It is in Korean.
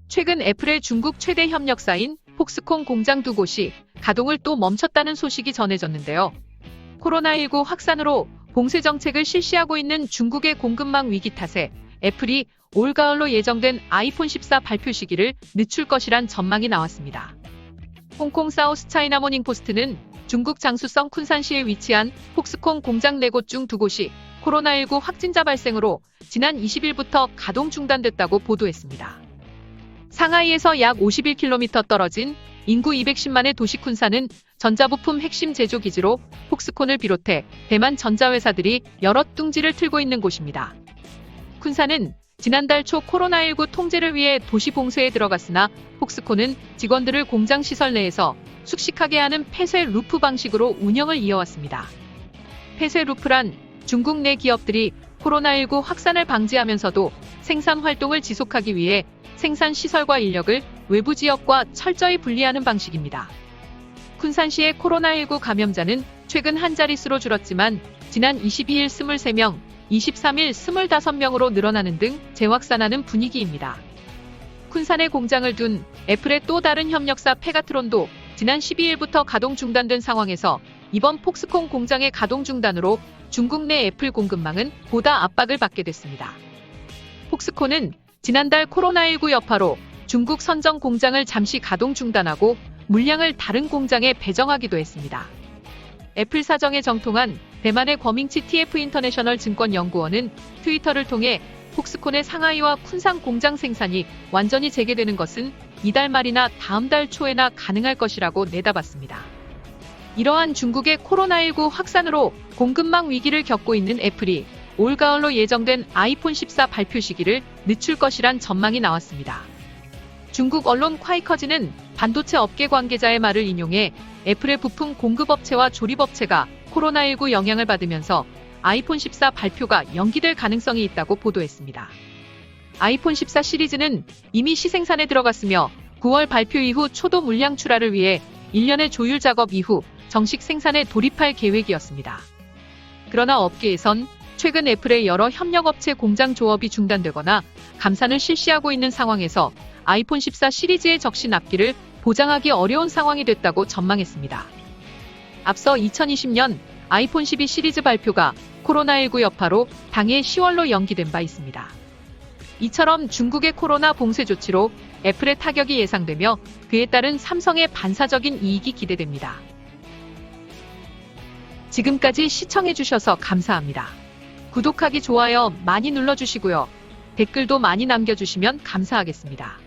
최근 애플의 중국 최대 협력사인 폭스콘 공장 2곳이 가동을 또 멈췄다는 소식이 전해졌는데요. 코로나19 확산으로 봉쇄 정책을 실시하고 있는 중국의 공급망 위기 탓에 애플이 올가을로 예정된 아이폰 14 발표 시기를 늦출 것이란 전망이 나왔습니다. 홍콩 사우스 차이나 모닝포스트는 중국 장쑤성 쿤산시에 위치한 폭스콘 공장 4곳 중 2곳이 코로나19 확진자 발생으로 지난 20일부터 가동 중단됐다고 보도했습니다. 상하이에서 약 51km 떨어진 인구 210만의 도시 쿤산은 전자부품 핵심 제조 기지로 폭스콘을 비롯해 대만 전자회사들이 여러 둥지를 틀고 있는 곳입니다. 쿤산은 지난달 초 코로나19 통제를 위해 도시 봉쇄에 들어갔으나 폭스콘은 직원들을 공장 시설 내에서 숙식하게 하는 폐쇄 루프 방식으로 운영을 이어왔습니다. 폐쇄 루프란 중국 내 기업들이 코로나19 확산을 방지하면서도 생산 활동을 지속하기 위해 생산 시설과 인력을 외부 지역과 철저히 분리하는 방식입니다. 쿤산시의 코로나19 감염자는 최근 한 자릿수로 줄었지만 지난 22일 23명, 23일 25명으로 늘어나는 등 재확산하는 분위기입니다. 쿤산에 공장을 둔 애플의 또 다른 협력사 페가트론도 지난 12일부터 가동 중단된 상황에서 이번 폭스콘 공장의 가동 중단으로 중국 내 애플 공급망은 보다 압박을 받게 됐습니다. 폭스콘은 지난달 코로나19 여파로 중국 선정 공장을 잠시 가동 중단하고 물량을 다른 공장에 배정하기도 했습니다. 애플 사정에 정통한 대만의 거밍치 TF 인터내셔널 증권연구원은 트위터를 통해 폭스콘의 상하이와 쿤산 공장 생산이 완전히 재개되는 것은 이달 말이나 다음 달 초에나 가능할 것이라고 내다봤습니다. 이러한 중국의 코로나19 확산으로 공급망 위기를 겪고 있는 애플이 올가을로 예정된 아이폰 14 발표 시기를 늦출 것이란 전망이 나왔습니다. 중국 언론 콰이커즈는 반도체 업계 관계자의 말을 인용해 애플의 부품 공급업체와 조립업체가 코로나19 영향을 받으면서 아이폰 14 발표가 연기될 가능성이 있다고 보도했습니다. 아이폰 14 시리즈는 이미 시생산에 들어갔으며 9월 발표 이후 초도 물량 출하를 위해 1년의 조율 작업 이후 정식 생산에 돌입할 계획이었습니다. 그러나 업계에선 최근 애플의 여러 협력업체 공장 조업이 중단되거나 감산을 실시하고 있는 상황에서 아이폰 14 시리즈의 적시 납기를 보장하기 어려운 상황이 됐다고 전망했습니다. 앞서 2020년 아이폰 12 시리즈 발표가 코로나19 여파로 당해 10월로 연기된 바 있습니다. 이처럼 중국의 코로나 봉쇄 조치로 애플의 타격이 예상되며 그에 따른 삼성의 반사적인 이익이 기대됩니다. 지금까지 시청해주셔서 감사합니다. 구독하기, 좋아요 많이 눌러주시고요. 댓글도 많이 남겨주시면 감사하겠습니다.